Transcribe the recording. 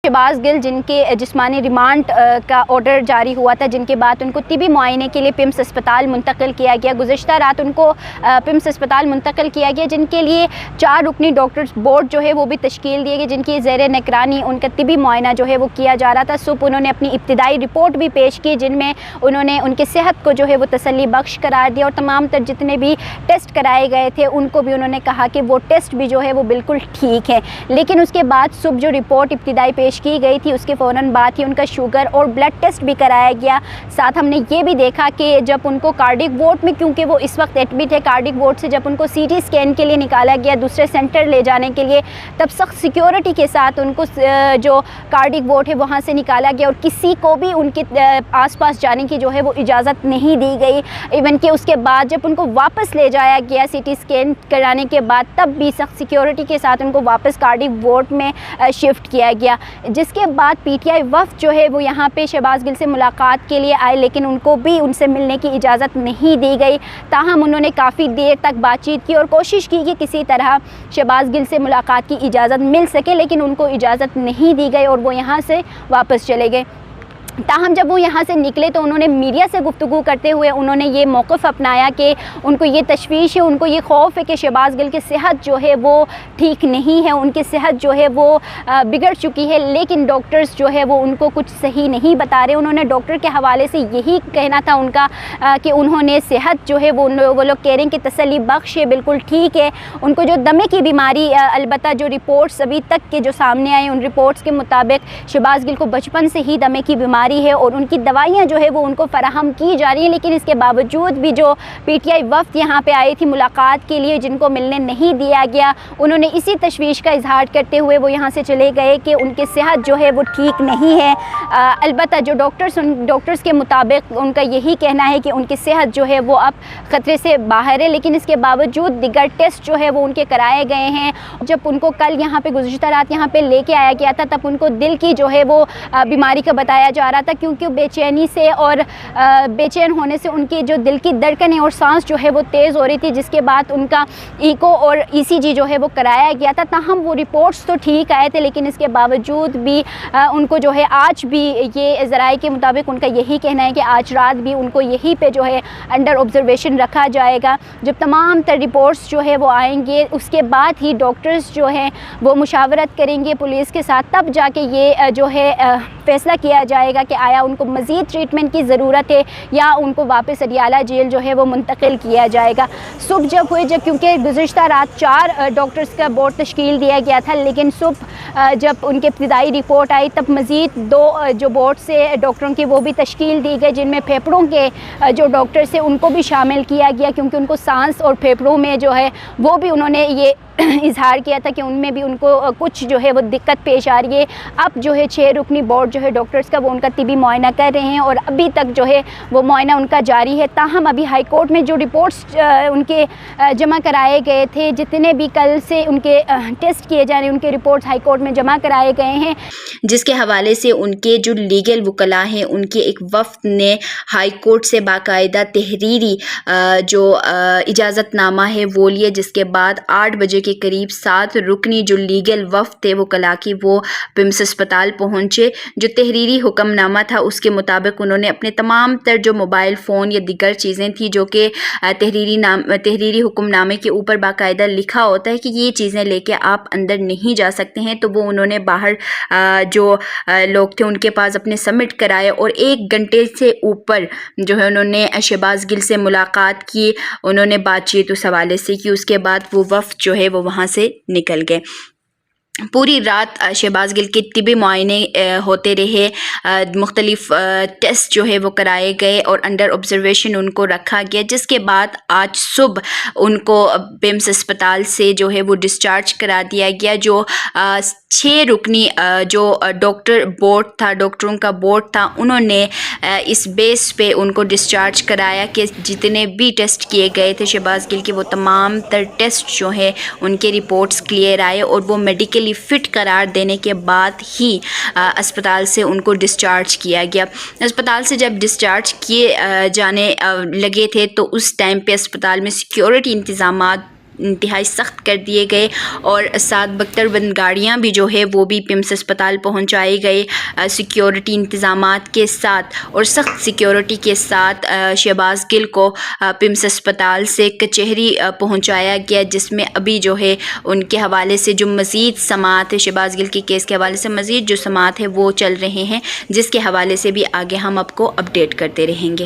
شہباز گل جن کے جسمانی ریمانڈ کا آرڈر جاری ہوا تھا، جن کے بعد ان کو طبی معائنے کے لیے پمس اسپتال منتقل کیا گیا۔ گزشتہ رات ان کو پمس اسپتال منتقل کیا گیا، جن کے لیے 4 رکنی ڈاکٹرز بورڈ جو ہے وہ بھی تشکیل دیے گئے، جن کی زیر نگرانی ان کا طبی معائنہ جو ہے وہ کیا جا رہا تھا۔ صبح انہوں نے اپنی ابتدائی رپورٹ بھی پیش کی، جن میں انہوں نے ان کی صحت کو جو ہے وہ تسلی بخش قرار دیا، اور تمام تر جتنے بھی ٹیسٹ کرائے گئے تھے ان کو بھی انہوں نے کہا کہ وہ ٹیسٹ بھی جو ہے وہ بالکل ٹھیک ہے۔ لیکن اس کے بعد صبح جو رپورٹ ابتدائی پیش کی گئی تھی اس کے فوراً بعد ہی ان کا شوگر اور بلڈ ٹیسٹ بھی کرایا گیا۔ ساتھ ہم نے یہ بھی دیکھا کہ جب ان کو کارڈک وارڈ میں، کیونکہ وہ اس وقت ایڈمٹ ہے، کارڈک وارڈ سے جب ان کو سی ٹی اسکین کے لیے نکالا گیا دوسرے سینٹر لے جانے کے لیے، تب سخت سیکیورٹی کے ساتھ ان کو جو کارڈک وارڈ ہے وہاں سے نکالا گیا، اور کسی کو بھی ان کے آس پاس جانے کی جو ہے وہ اجازت نہیں دی گئی۔ ایون کہ اس کے بعد جب ان کو واپس لے جایا گیا سی ٹی اسکین کرانے کے بعد، تب بھی سخت سیکیورٹی کے ساتھ ان کو واپس کارڈک وارڈ میں شفٹ کیا گیا۔ جس کے بعد پی ٹی آئی وفد جو ہے وہ یہاں پہ شہباز گل سے ملاقات کے لیے آئے، لیکن ان کو بھی ان سے ملنے کی اجازت نہیں دی گئی۔ تاہم انہوں نے کافی دیر تک بات چیت کی اور کوشش کی کہ کسی طرح شہباز گل سے ملاقات کی اجازت مل سکے، لیکن ان کو اجازت نہیں دی گئی اور وہ یہاں سے واپس چلے گئے۔ تاہم جب وہ یہاں سے نکلے تو انہوں نے میڈیا سے گفتگو کرتے ہوئے انہوں نے یہ موقف اپنایا کہ ان کو یہ تشویش ہے، ان کو یہ خوف ہے کہ شہباز گل کی صحت جو ہے وہ ٹھیک نہیں ہے، ان کی صحت جو ہے وہ بگڑ چکی ہے، لیکن ڈاکٹرز جو ہے وہ ان کو کچھ صحیح نہیں بتا رہے۔ انہوں نے ڈاکٹر کے حوالے سے یہی کہنا تھا ان کا کہ انہوں نے صحت جو ہے وہ لوگ کہہ رہے ہیں کہ تسلی بخش ہے، بالکل ٹھیک ہے۔ ان کو جو دمے کی بیماری، البتہ جو رپورٹس ابھی تک کے جو سامنے آئے ان رپورٹس کے مطابق شہباز گل کو بچپن سے ہی دمے کی بیماری ہے، اور ان کی دوائیاں جو ہے وہ ان کو فراہم کی جا رہی ہیں، لیکن اس کے باوجود بھی جو پی ٹی آئی وفد یہاں پہ آئی تھی ملاقات کے لیے، جن کو ملنے نہیں دیا گیا، انہوں نے اسی تشویش کا اظہار کرتے ہوئے وہ یہاں سے چلے گئے کہ ان کی صحت جو ہے وہ ٹھیک نہیں ہے۔ البتہ جو ڈاکٹرز کے مطابق ان کا یہی کہنا ہے کہ ان کی صحت جو ہے وہ اب خطرے سے باہر ہے، لیکن اس کے باوجود دیگر ٹیسٹ جو ہے وہ ان کے کرائے گئے ہیں۔ جب ان کو کل یہاں پہ گزشتہ رات یہاں پہ لے کے آیا گیا تھا، تب ان کو دل کی جو ہے وہ بیماری کا بتایا جا رہا تھا، کیونکہ بے چینی سے اور بے چین ہونے سے ان کی جو دل کی دھڑکنیں اور سانس جو ہے وہ تیز ہو رہی تھی، جس کے بعد ان کا ایکو اور ای سی جی جو ہے وہ کرایا گیا تھا۔ تاہم وہ رپورٹس تو ٹھیک آئے تھے، لیکن اس کے باوجود بھی ان کو جو ہے آج بھی یہ ذرائع کے مطابق ان کا یہی کہنا ہے کہ آج رات بھی ان کو یہی پہ جو ہے انڈر آبزرویشن رکھا جائے گا۔ جب تمام تر رپورٹس جو ہے وہ آئیں گے، اس کے بعد ہی ڈاکٹرز جو ہیں وہ مشاورت کریں گے پولیس کے ساتھ، تب جا کے یہ جو ہے فیصلہ کیا جائے گا کہ آیا ان کو مزید ٹریٹمنٹ کی ضرورت ہے یا ان کو واپس اڈیالہ جیل جو ہے وہ منتقل کیا جائے گا۔ صبح جب ہوئے، کیونکہ گزشتہ رات 4 ڈاکٹرز کا بورڈ تشکیل دیا گیا تھا، لیکن صبح جب ان کی ابتدائی رپورٹ آئی تب مزید 2 جو بورڈ سے ڈاکٹروں کی وہ بھی تشکیل دی گئی، جن میں پھیپھڑوں کے جو ڈاکٹرز ہیں ان کو بھی شامل کیا گیا، کیونکہ ان کو سانس اور پھیپھڑوں میں جو ہے وہ بھی انہوں نے یہ اظہار کیا تھا کہ ان میں بھی ان کو کچھ جو ہے وہ دقت پیش آ رہی ہے۔ اب جو ہے 6 رکنی بورڈ جو ہے ڈاکٹرز کا وہ ان کا طبی معائنہ کر رہے ہیں، اور ابھی تک جو ہے وہ معائنہ ان کا جاری ہے۔ تاہم ابھی ہائی کورٹ میں جو رپورٹس ان کے جمع کرائے گئے تھے، جتنے بھی کل سے ان کے ٹیسٹ کیے جا رہے ہیں، ان کے رپورٹس ہائی کورٹ میں جمع کرائے گئے ہیں، جس کے حوالے سے ان کے جو لیگل وکلاء ہیں ان کے ایک وفد نے ہائی کورٹ سے باقاعدہ تحریری جو اجازت نامہ ہے وہ لیے، جس کے بعد 8 بجے کے قریب 7 رکنی جو لیگل وفد تھے وکلاء کی وہ پمس اسپتال پہنچے۔ جو تحریری حکم نامہ تھا اس کے مطابق انہوں نے اپنے تمام تر جو موبائل فون یا دیگر چیزیں تھیں جو کہ تحریری حکم نامے کے اوپر باقاعدہ لکھا ہوتا ہے کہ یہ چیزیں لے کے آپ اندر نہیں جا سکتے ہیں، تو وہ انہوں نے باہر جو لوگ تھے ان کے پاس اپنے سبمٹ کرائے، اور 1 گھنٹے سے اوپر جو ہے انہوں نے شہباز گل سے ملاقات کی، انہوں نے بات چیت اس حوالے سے کی۔ اس کے بعد وہ وفد جو ہے وہ وہاں سے نکل گئے۔ پوری رات شہباز گل کے طبی معائنے ہوتے رہے، مختلف ٹیسٹ جو ہے وہ کرائے گئے اور انڈر آبزرویشن ان کو رکھا گیا، جس کے بعد آج صبح ان کو پمس اسپتال سے جو ہے وہ ڈسچارج کرا دیا گیا۔ جو 6 رکنی جو ڈاکٹر بورڈ تھا، ڈاکٹروں کا بورڈ تھا، انہوں نے اس بیس پہ ان کو ڈسچارج کرایا کہ جتنے بھی ٹیسٹ کیے گئے تھے شہباز گل کے، وہ تمام تر ٹیسٹ جو ہے ان کے رپورٹس کلیئر آئے، اور وہ میڈیکلی فٹ قرار دینے کے بعد ہی اسپتال سے ان کو ڈسچارج کیا گیا۔ اسپتال سے جب ڈسچارج کیے جانے لگے تھے تو اس ٹائم پہ اسپتال میں سیکیورٹی انتظامات انتہائی سخت کر دیے گئے اور 7 بختر بند گاڑیاں بھی جو ہے وہ بھی پمس اسپتال پہنچائی گئی سیکیورٹی انتظامات کے ساتھ، اور سخت سیکیورٹی کے ساتھ شہباز گل کو پمس اسپتال سے کچہری پہنچایا گیا، جس میں ابھی جو ہے ان کے حوالے سے جو مزید سماعت ہے، شہباز گل کے کیس کے حوالے سے مزید جو سماعت ہے وہ چل رہے ہیں، جس کے حوالے سے بھی آگے ہم آپ کو اپڈیٹ کرتے رہیں گے۔